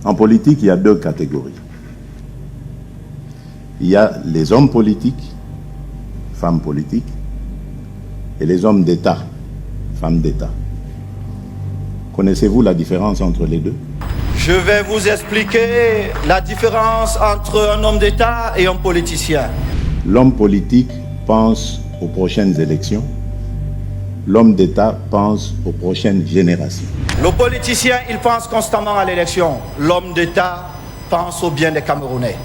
En politique, il y a deux catégories. Il y a les hommes politiques, femmes politiques, et les hommes d'État, femmes d'État. Connaissez-vous la différence entre les deux? Je vais vous expliquer la différence entre un homme d'État et un politicien. L'homme politique pense aux prochaines élections. L'homme d'État pense aux prochaines générations. Le politicien, il pense constamment à l'élection. L'homme d'État pense au bien des Camerounais.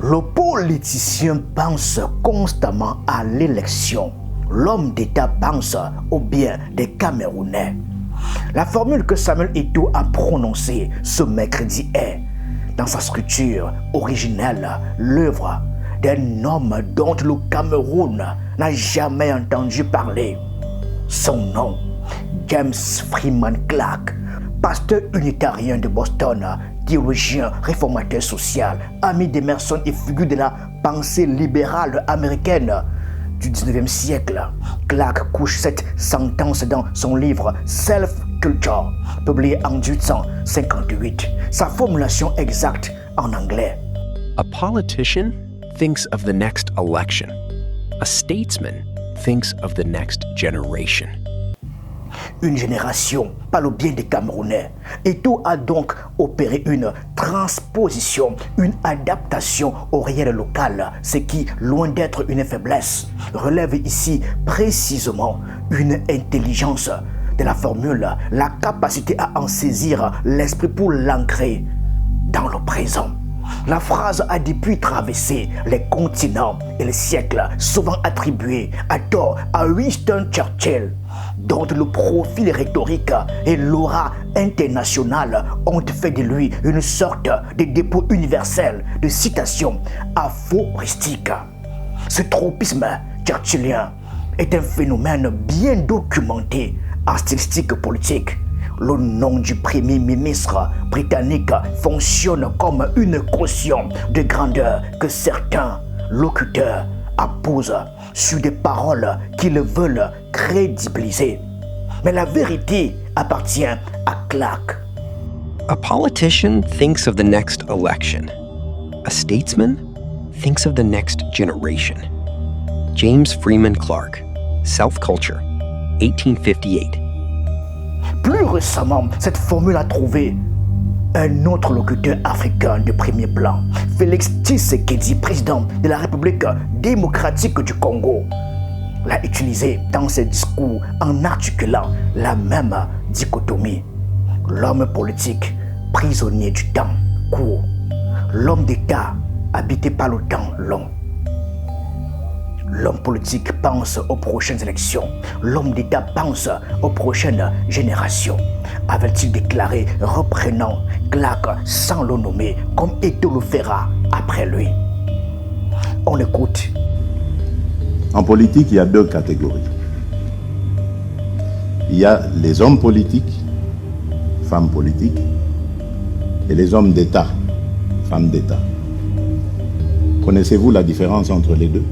Le politicien pense constamment à l'élection. L'homme d'État pense au bien des Camerounais. La formule que Samuel Eto'o a prononcée ce mercredi est, dans sa structure originelle, l'œuvre d'un homme dont le Cameroun n'a jamais entendu parler. Son nom, James Freeman Clarke, pasteur unitarien de Boston, théologien, réformateur social, ami d'Emerson et figure de la pensée libérale américaine du 19e siècle. Clarke couche cette sentence dans son livre Self-Culture, publié en 1858. Sa formulation exacte en anglais. A politician thinks of the next election. A statesman thinks of the next generation. Une génération, pas le bien des Camerounais. Eto'o a donc opéré une transposition, une adaptation au réel local, ce qui, loin d'être une faiblesse, relève ici précisément une intelligence de la formule, la capacité à en saisir l'esprit pour l'ancrer dans le présent. La phrase a depuis traversé les continents et les siècles, souvent attribuée à tort à Winston Churchill, dont le profil rhétorique et l'aura internationale ont fait de lui une sorte de dépôt universel de citations aphoristiques. Ce tropisme churchillien est un phénomène bien documenté en statistique politique. Le nom du premier ministre britannique fonctionne comme une caution de grandeur que certains locuteurs apposent sur des paroles qu'ils veulent crédibiliser. Mais la vérité appartient à Clarke. A politician thinks of the next election. A statesman thinks of the next generation. James Freeman Clarke, Self-Culture, 1858. Plus récemment, cette formule a trouvé un autre locuteur africain de premier plan, Félix Tshisekedi, président de la République démocratique du Congo, l'a utilisé dans ses discours en articulant la même dichotomie. L'homme politique, prisonnier du temps court. L'homme d'État, habité par le temps long. L'homme politique pense aux prochaines élections. L'homme d'État pense aux prochaines générations. Avait-il déclaré, reprenant Clarke sans le nommer, comme Eto'o le fera après lui. On écoute. En politique, il y a deux catégories. Il y a les hommes politiques, femmes politiques, et les hommes d'État, femmes d'État. Connaissez-vous la différence entre les deux?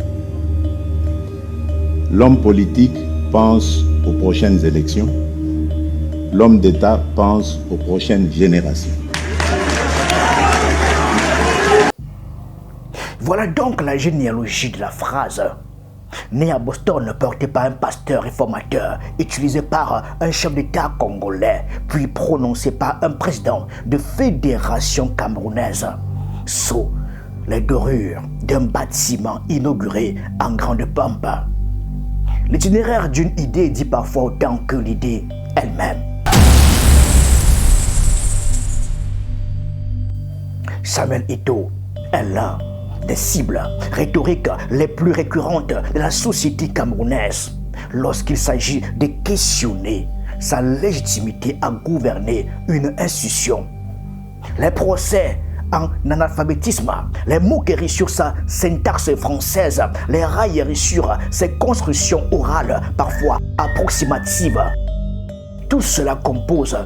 L'homme politique pense aux prochaines élections. L'homme d'État pense aux prochaines générations. Voilà donc la généalogie de la phrase. Né à Boston, porté par un pasteur réformateur, utilisé par un chef d'État congolais, puis prononcé par un président de fédération camerounaise. Sous les dorures d'un bâtiment inauguré en grande pompe. L'itinéraire d'une idée dit parfois autant que l'idée elle-même. Samuel Eto'o est l'un des cibles rhétoriques les plus récurrentes de la société camerounaise lorsqu'il s'agit de questionner sa légitimité à gouverner une institution. Les procès en analphabétisme, les moqueries sur sa syntaxe française, les railleries sur ses constructions orales parfois approximatives. Tout cela compose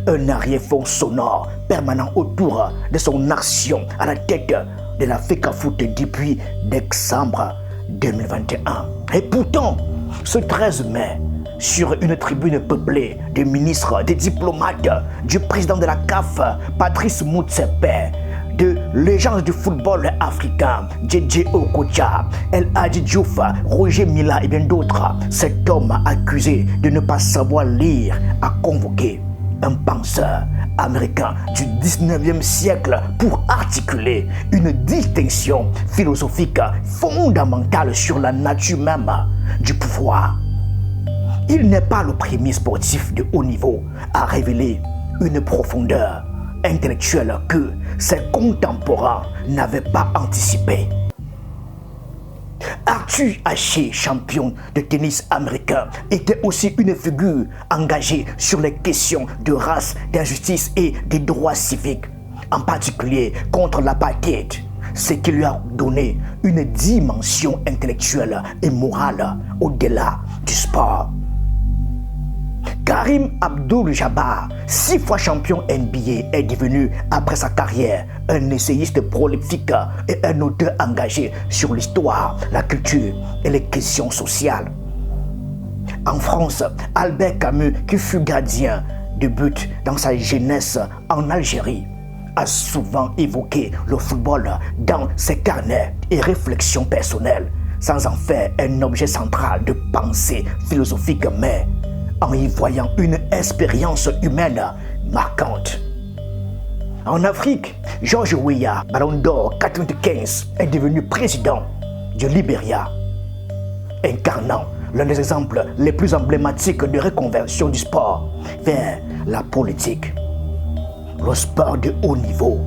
un arrière-fond sonore permanent autour de son action à la tête de la FECAFOOT depuis décembre 2021. Et pourtant, ce 13 mai sur une tribune peuplée de ministres, de diplomates, du président de la CAF, Patrice Motsepe, de légende du football africain, JJ Okocha, El Hadji Diouf, Roger Mila et bien d'autres. Cet homme accusé de ne pas savoir lire a convoqué un penseur américain du 19e siècle pour articuler une distinction philosophique fondamentale sur la nature même du pouvoir. Il n'est pas le premier sportif de haut niveau à révéler une profondeur intellectuelle que ses contemporains n'avaient pas anticipée. Arthur Ashe, champion de tennis américain, était aussi une figure engagée sur les questions de race, d'injustice et des droits civiques, en particulier contre l'apartheid, ce qui lui a donné une dimension intellectuelle et morale au-delà du sport. Karim Abdul-Jabbar, 6 fois champion NBA, est devenu, après sa carrière, un essayiste prolifique et un auteur engagé sur l'histoire, la culture et les questions sociales. En France, Albert Camus, qui fut gardien de but dans sa jeunesse en Algérie, a souvent évoqué le football dans ses carnets et réflexions personnelles, sans en faire un objet central de pensée philosophique, mais en y voyant une expérience humaine marquante. En Afrique, George Weah, Ballon d'Or 95, est devenu président du Libéria, incarnant l'un des exemples les plus emblématiques de reconversion du sport vers la politique. Le sport de haut niveau,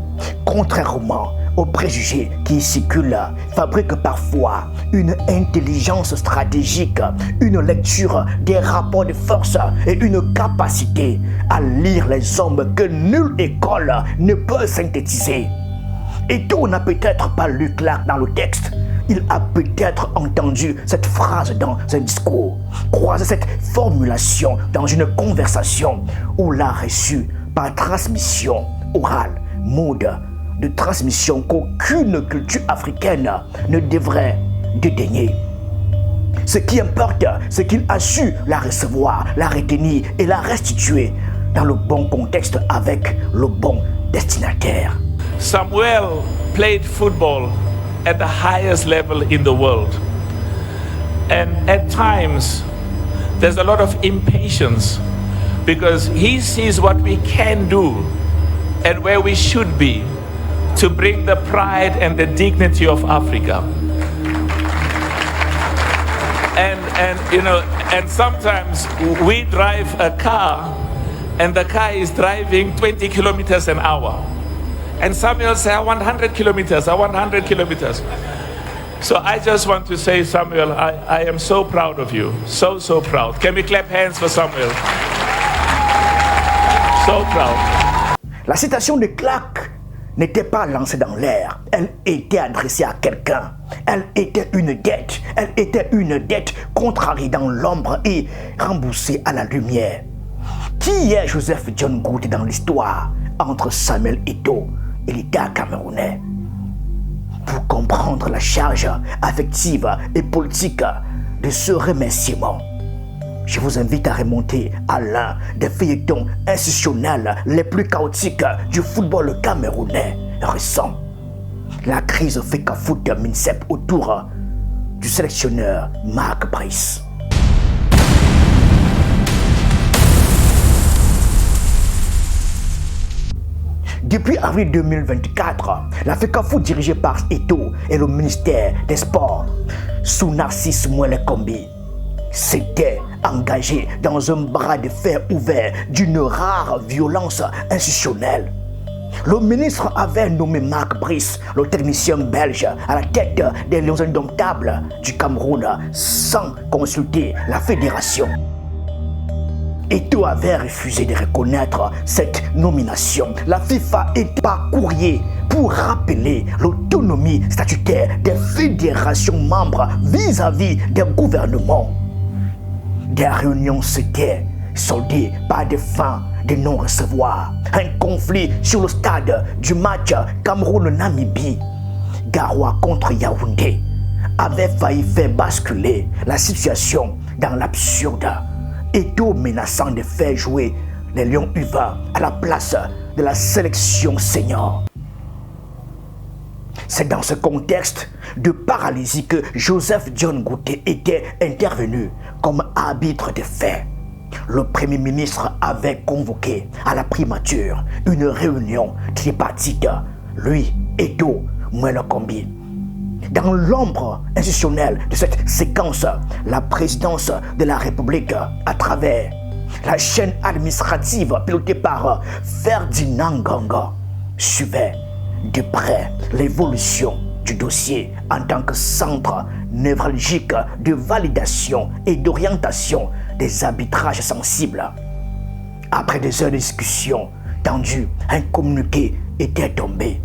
contrairement aux préjugés qui circulent, fabrique parfois une intelligence stratégique, une lecture des rapports de force et une capacité à lire les hommes que nulle école ne peut synthétiser. Eto'o n'a peut-être pas lu Clark dans le texte, il a peut-être entendu cette phrase dans un discours, croisé cette formulation dans une conversation ou l'a reçue par transmission orale, mode de transmission qu'aucune culture africaine ne devrait dédaigner. Ce qui importe, c'est qu'il a su la recevoir, la retenir et la restituer dans le bon contexte avec le bon destinataire. Samuel played football at the highest level in the world. And at times, there's a lot of impatience because he sees what we can do and where we should be to bring the pride and the dignity of Africa. And sometimes we drive a car and the car is driving 20 kilometers an hour. And Samuel says, I want 100 kilometers, I want 100 kilometers. So I just want to say, Samuel, I am so proud of you. So, so proud. Can we clap hands for Samuel? So proud. La citation de Clark n'était pas lancée dans l'air, elle était adressée à quelqu'un. Elle était une dette. Elle était une dette contrariée dans l'ombre et remboursée à la lumière. Qui est Joseph John Goode dans l'histoire entre Samuel Eto'o et l'État camerounais? Pour comprendre la charge affective et politique de ce remerciement, je vous invite à remonter à l'un des feuilletons institutionnels les plus chaotiques du football camerounais récent. La crise FECAFOOT de MINSEP autour du sélectionneur Marc Brice. Depuis avril 2024, la FECAFOOT dirigée par Eto'o et le ministère des Sports, sous Narcisse Mouele-Kombi, s'était engagé dans un bras de fer ouvert d'une rare violence institutionnelle. Le ministre avait nommé Marc Brice, le technicien belge, à la tête des Lions indomptables du Cameroun sans consulter la fédération. Eto'o avait refusé de reconnaître cette nomination. La FIFA est par courrier pour rappeler l'autonomie statutaire des fédérations membres vis-à-vis des gouvernements. Des réunions s'étaient soldées par des fins de non-recevoir. Un conflit sur le stade du match Cameroun-Namibie, Garoua contre Yaoundé, avait failli faire basculer la situation dans l'absurde. Eto'o menaçant de faire jouer les Lions U20 à la place de la sélection senior. C'est dans ce contexte de paralysie que Joseph John Ngouté était intervenu comme arbitre des faits. Le Premier ministre avait convoqué à la primature une réunion tripartite, lui, Eto'o, Moelo Kombi. Dans l'ombre institutionnelle de cette séquence, la présidence de la République, à travers la chaîne administrative pilotée par Ferdinand Nganga, suivait de près l'évolution du dossier en tant que centre névralgique de validation et d'orientation des arbitrages sensibles. Après des heures de discussion tendues, un communiqué était tombé.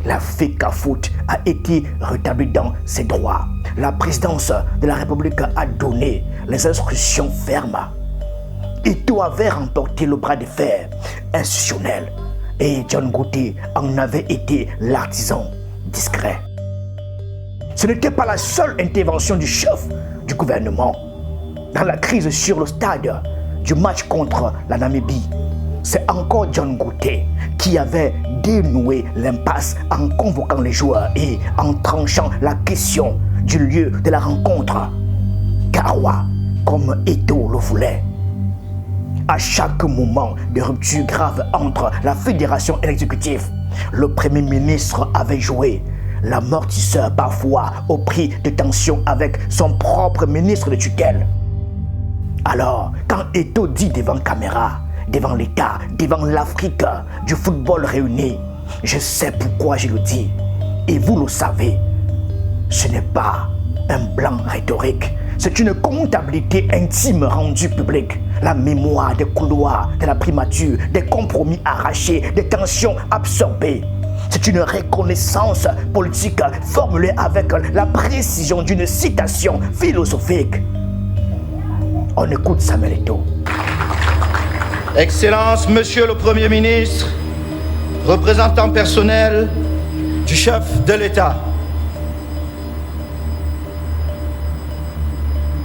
La FECAFOOT a été rétablie dans ses droits. La présidence de la République a donné les instructions fermes. Eto'o avait remporté le bras de fer institutionnel et John Ngouté en avait été l'artisan discret. Ce n'était pas la seule intervention du chef du gouvernement. Dans la crise sur le stade du match contre la Namibie, c'est encore John Ngouté qui avait dénoué l'impasse en convoquant les joueurs et en tranchant la question du lieu de la rencontre. Garoua, comme Eto'o le voulait. À chaque moment de rupture grave entre la fédération et l'exécutif, le Premier ministre avait joué l'amortisseur, parfois au prix de tensions avec son propre ministre de tutelle. Alors, quand Eto'o dit devant caméra, devant l'État, devant l'Afrique du football réuni, je sais pourquoi je le dis, et vous le savez, ce n'est pas un blanc rhétorique. C'est une comptabilité intime rendue publique. La mémoire des couloirs de la primature, des compromis arrachés, des tensions absorbées. C'est une reconnaissance politique formulée avec la précision d'une citation philosophique. On écoute Samuel Eto'o. Excellence, Monsieur le Premier ministre, représentant personnel du chef de l'État.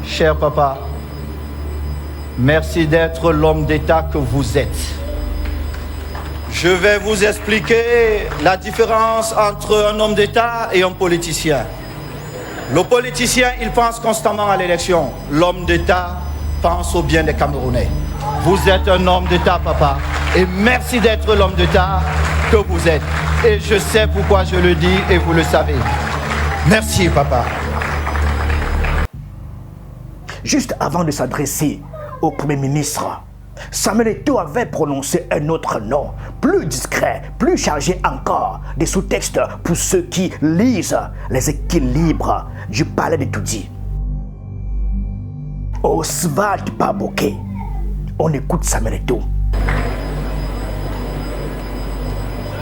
Cher papa, merci d'être l'homme d'État que vous êtes. Je vais vous expliquer la différence entre un homme d'État et un politicien. Le politicien, il pense constamment à l'élection. L'homme d'État pense au bien des Camerounais. Vous êtes un homme d'État, papa, et merci d'être l'homme d'État que vous êtes. Et je sais pourquoi je le dis et vous le savez. Merci, papa. Juste avant de s'adresser au Premier ministre, Samuel Eto'o avait prononcé un autre nom, plus discret, plus chargé encore des sous-textes pour ceux qui lisent les équilibres du palais de Toudi. Oswald Baboké. On écoute Samuel Eto'o.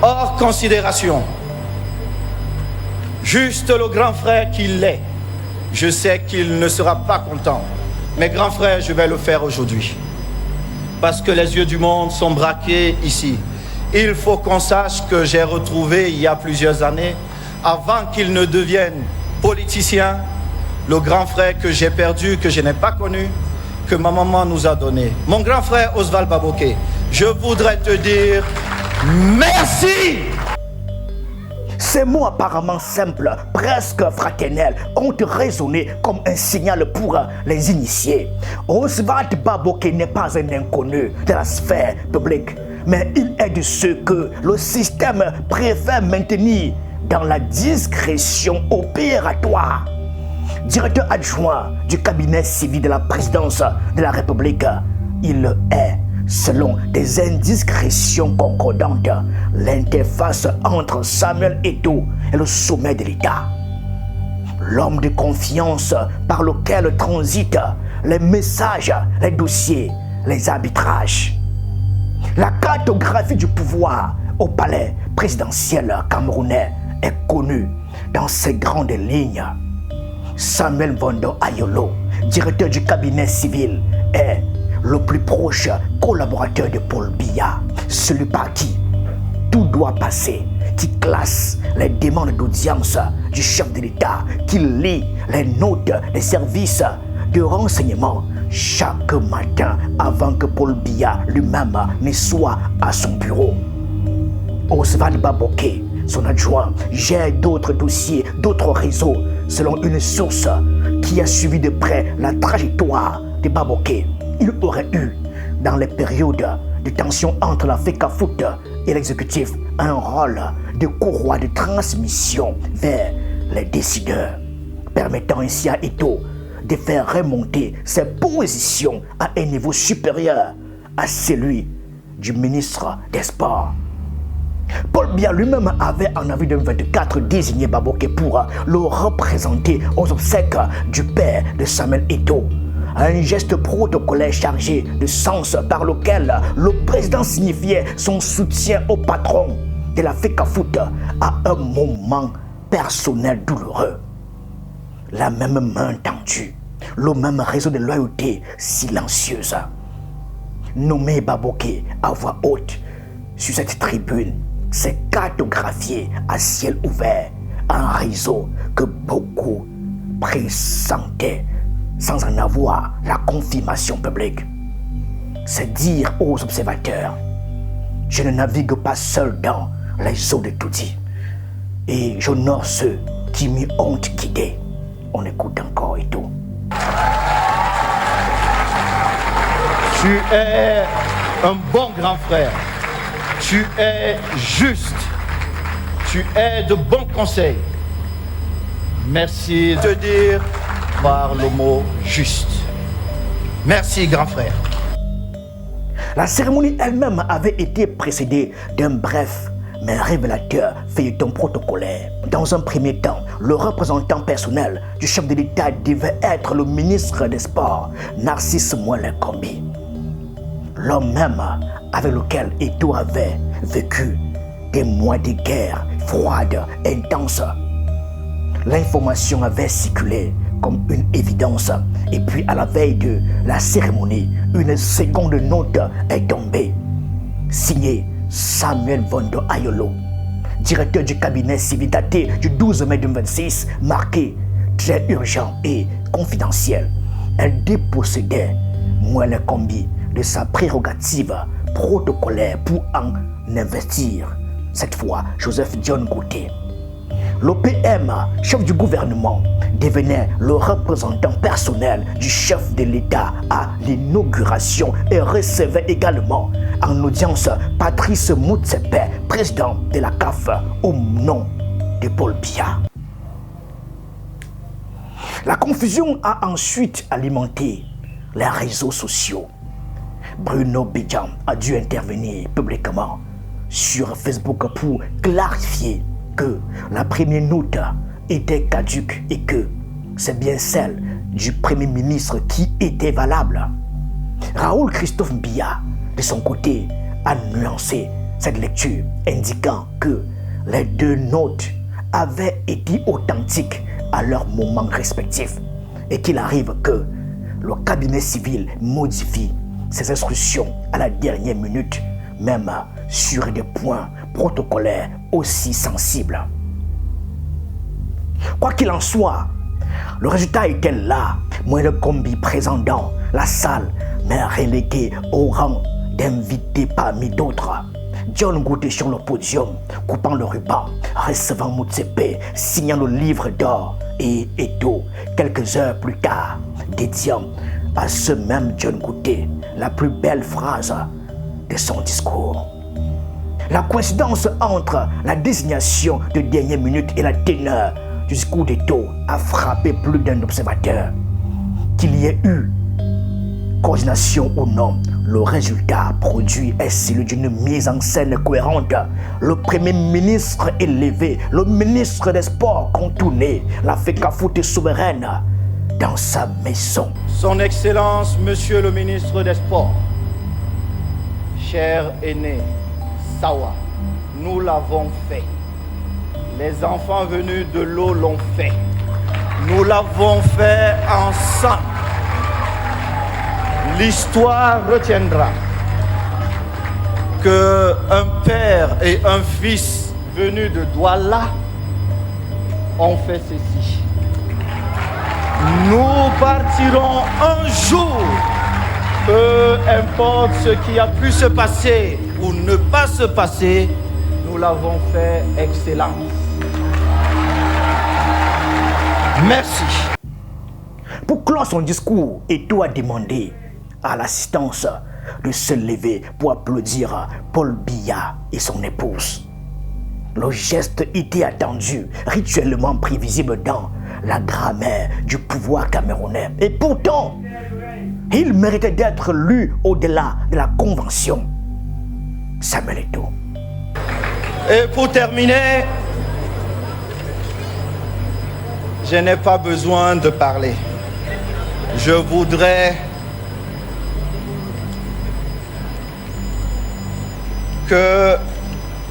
Hors considération, juste le grand frère qu'il est, je sais qu'il ne sera pas content. Mais grand frère, je vais le faire aujourd'hui. Parce que les yeux du monde sont braqués ici. Il faut qu'on sache que j'ai retrouvé il y a plusieurs années, avant qu'il ne devienne politicien, le grand frère que j'ai perdu, que je n'ai pas connu, que ma maman nous a donné. Mon grand frère Oswald Baboké, je voudrais te dire merci. Ces mots apparemment simples, presque fraternels, ont résonné comme un signal pour les initiés. Oswald Baboké n'est pas un inconnu de la sphère publique, mais il est de ceux que le système préfère maintenir dans la discrétion opératoire. Directeur adjoint du cabinet civil de la présidence de la République, il est, selon des indiscrétions concordantes, l'interface entre Samuel Eto'o et le sommet de l'État. L'homme de confiance par lequel transitent les messages, les dossiers, les arbitrages. La cartographie du pouvoir au palais présidentiel camerounais est connue dans ses grandes lignes. Samuel Mvondo Ayolo, directeur du cabinet civil, est le plus proche collaborateur de Paul Biya, celui par qui tout doit passer, qui classe les demandes d'audience du chef de l'État, qui lit les notes des services de renseignement chaque matin avant que Paul Biya lui-même ne soit à son bureau. Oswald Baboké, son adjoint, gère d'autres dossiers, d'autres réseaux, selon une source qui a suivi de près la trajectoire de Baboké. Il aurait eu, dans les périodes de tension entre la FECAFOOT et l'exécutif, un rôle de courroie de transmission vers les décideurs, permettant ainsi à Eto'o de faire remonter ses positions à un niveau supérieur à celui du ministre des Sports. Paul Biya lui-même avait en avril 2024 désigné Baboké pour le représenter aux obsèques du père de Samuel Eto'o. Un geste protocolaire chargé de sens par lequel le président signifiait son soutien au patron de la FECAFOOT à un moment personnel douloureux. La même main tendue, le même réseau de loyauté silencieuse. Nommé Baboké à voix haute sur cette tribune, c'est cartographié à ciel ouvert un réseau que beaucoup pressentaient sans en avoir la confirmation publique. C'est dire aux observateurs: je ne navigue pas seul dans les eaux de Toudi et j'honore ceux qui m'y ont guidé. On écoute encore Eto'o. Tu es un bon grand frère. Tu es juste. Tu es de bons conseils. Merci de dire par le mot juste. Merci, grand frère. La cérémonie elle-même avait été précédée d'un bref mais révélateur feuilleton protocolaire. Dans un premier temps, le représentant personnel du chef de l'État devait être le ministre des Sports, Narcisse Moïse Kombi. L'homme même avec lequel Eto'o avait vécu des mois de guerre froide, intense. L'information avait circulé comme une évidence. Et puis à la veille de la cérémonie, une seconde note est tombée. Signée Samuel Vondo Ayolo, directeur du cabinet civil daté du 12 mai 2026, marqué très urgent et confidentiel. Elle dépossédait Moïse Kombi de sa prérogative protocolaire pour en investir, cette fois Joseph Dione Ngouté. L'OPM, chef du gouvernement, devenait le représentant personnel du chef de l'État à l'inauguration et recevait également en audience Patrice Motsepe, président de la CAF, au nom de Paul Biya. La confusion a ensuite alimenté les réseaux sociaux. Bruno Bidjan a dû intervenir publiquement sur Facebook pour clarifier que la première note était caduque et que c'est bien celle du Premier ministre qui était valable. Raoul Christophe Biya, de son côté, a nuancé cette lecture, indiquant que les deux notes avaient été authentiques à leur moment respectif et qu'il arrive que le cabinet civil modifie ses instructions à la dernière minute, même sur des points protocolaires aussi sensibles. Quoi qu'il en soit, le résultat était là. Moïse Kombi présent dans la salle, mais relégué au rang d'invité parmi d'autres. Dione Ngouté sur le podium, coupant le ruban, recevant Motsepe, signant le livre d'or, et Eto'o, quelques heures plus tard, dédiant à ce même Dione Ngouté la plus belle phrase de son discours. La coïncidence entre la désignation de dernière minute et la teneur du discours d'Eto'o a frappé plus d'un observateur. Qu'il y ait eu coordination ou non, le résultat produit est celui d'une mise en scène cohérente. Le Premier ministre élevé, le ministre des Sports contourné, la FECAFOOT souveraine dans sa maison. Son Excellence, Monsieur le ministre des Sports, cher aîné Sawa, nous l'avons fait. Les enfants venus de l'eau l'ont fait. Nous l'avons fait ensemble. L'histoire retiendra qu'un père et un fils venus de Douala ont fait ceci. Nous partirons un jour. Peu importe ce qui a pu se passer ou ne pas se passer, nous l'avons fait excellence. Merci. Pour clore son discours, Eto'o a demandé à l'assistance de se lever pour applaudir Paul Biya et son épouse. Le geste était attendu, rituellement prévisible dans la grammaire du pouvoir camerounais. Et pourtant, il méritait d'être lu au-delà de la convention. Samuel Eto'o. Et pour terminer, je n'ai pas besoin de parler. Je voudrais que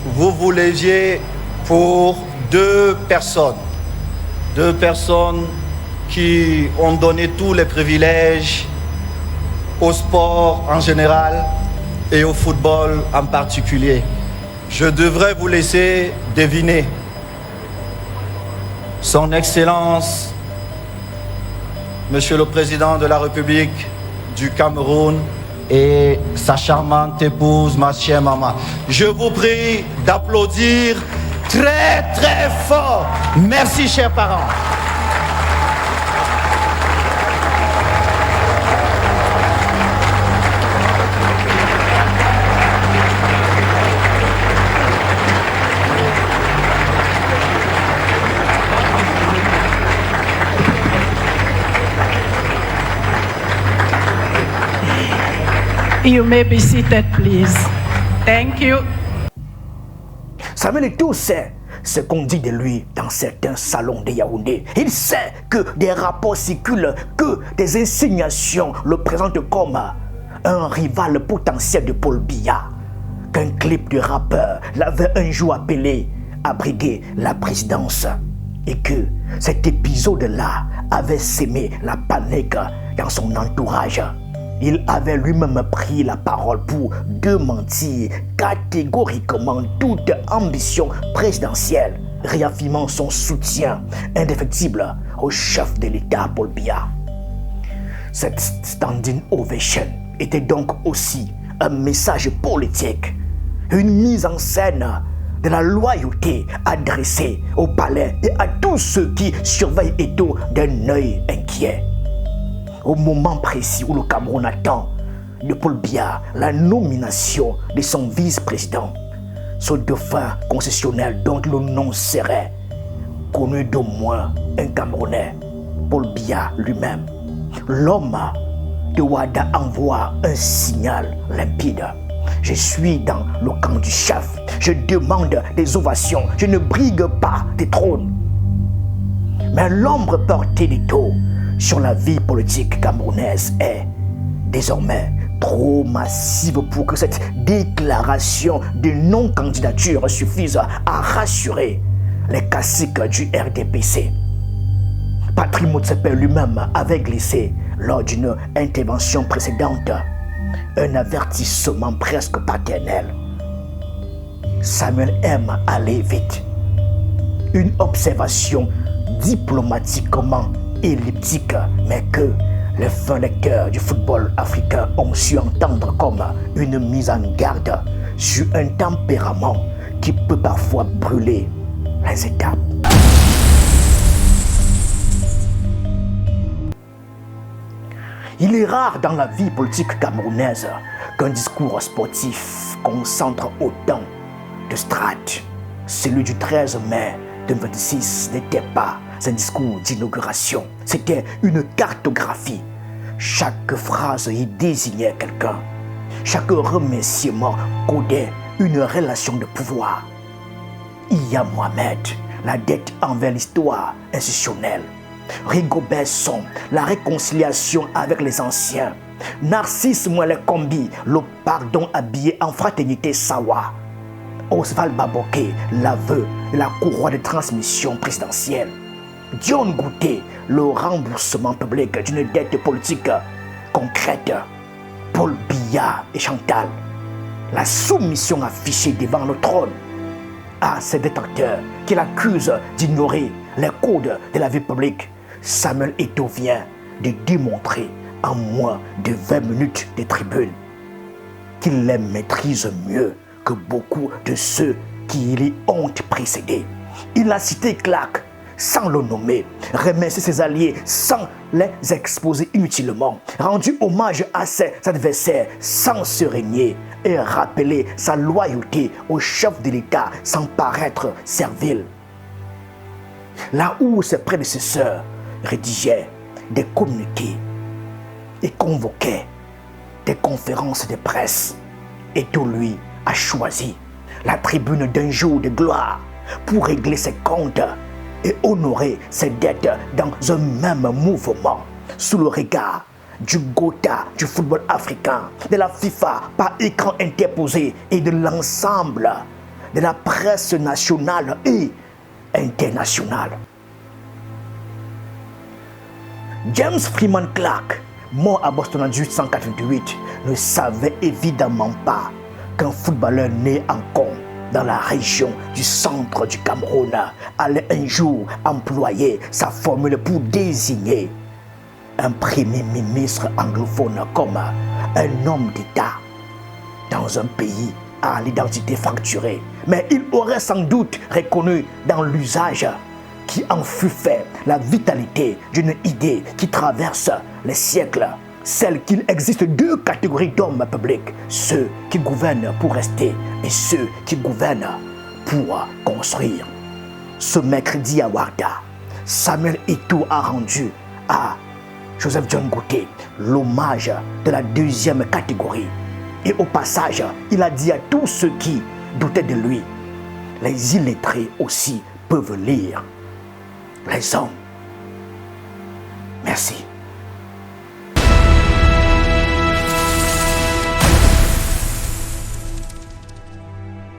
vous vous leviez pour deux personnes qui ont donné tous les privilèges au sport en général et au football en particulier. Je devrais vous laisser deviner. Son Excellence, Monsieur le Président de la République du Cameroun et sa charmante épouse, ma chère maman. Je vous prie d'applaudir très très fort. Merci, chers parents. You may be seated, please. Thank you. Samuel Eto'o sait ce qu'on dit de lui dans certains salons de Yaoundé. Il sait que des rapports circulent, que des insignations le présentent comme un rival potentiel de Paul Biya, qu'un clip de rappeur l'avait un jour appelé à briguer la présidence et que cet épisode-là avait sémé la panique dans son entourage. Il avait lui-même pris la parole pour démentir catégoriquement toute ambition présidentielle, réaffirmant son soutien indéfectible au chef de l'État Paul Biya. Cette standing ovation était donc aussi un message politique, une mise en scène de la loyauté adressée au palais et à tous ceux qui surveillent Eto'o d'un œil inquiet. Au moment précis où le Cameroun attend de Paul Biya la nomination de son vice-président, ce dauphin concessionnel dont le nom serait connu d'au moins un Camerounais, Paul Biya lui-même, l'homme de Ouada envoie un signal limpide. Je suis dans le camp du chef. Je demande des ovations. Je ne brigue pas des trônes. Mais l'ombre portée d'Eto'o sur la vie politique camerounaise est désormais trop massive pour que cette déclaration de non-candidature suffise à rassurer les caciques du RDPC. Patrick Motsepe lui-même avait glissé lors d'une intervention précédente un avertissement presque paternel. Samuel aime aller vite. Une observation diplomatiquement elliptique, mais que les fins lecteurs du football africain ont su entendre comme une mise en garde sur un tempérament qui peut parfois brûler les étapes. Il est rare dans la vie politique camerounaise qu'un discours sportif concentre autant de strates. Celui du 13 mai 2026 n'était pas un discours d'inauguration, c'était une cartographie. Chaque phrase y désignait quelqu'un. Chaque remerciement codait une relation de pouvoir. Iya Mohamed, la dette envers l'histoire institutionnelle. Rigobert Song, la réconciliation avec les anciens. Narcisse Mwele Kombi, le pardon habillé en fraternité Sawa. Oswald Baboké, l'aveu de la courroie de transmission présidentielle. Dion Gouté, le remboursement public d'une dette politique concrète. Paul Biya et Chantal, la soumission affichée devant le trône à ces détracteurs qui l'accusent d'ignorer les codes de la vie publique. Samuel Eto'o vient de démontrer en moins de 20 minutes de tribune qu'il les maîtrise mieux que beaucoup de ceux qui l'y ont précédé. Il a cité Clark sans le nommer, remercié ses alliés sans les exposer inutilement, rendu hommage à ses adversaires sans se régner et rappelé sa loyauté au chef de l'État sans paraître servile. Là où ses prédécesseurs rédigeaient des communiqués et convoquaient des conférences de presse, Eto'o, lui, a choisi la tribune d'un jour de gloire pour régler ses comptes et honorer ses dettes dans un même mouvement, sous le regard du Gotha du football africain, de la FIFA par écran interposé et de l'ensemble de la presse nationale et internationale. James Freeman Clark, mort à Boston en 1888, ne savait évidemment pas qu'un footballeur né en Congo dans la région du centre du Cameroun allait un jour employer sa formule pour désigner un premier ministre anglophone comme un homme d'État dans un pays à l'identité fracturée. Mais il aurait sans doute reconnu dans l'usage qui en fut fait la vitalité d'une idée qui traverse les siècles, celle qu'il existe deux catégories d'hommes publics, ceux qui gouvernent pour rester et ceux qui gouvernent pour construire. Ce mercredi à Ouarda, Samuel Eto'o a rendu à Joseph John Goûté l'hommage de la deuxième catégorie. Et au passage, il a dit à tous ceux qui doutaient de lui, les illettrés aussi peuvent lire les hommes. Merci.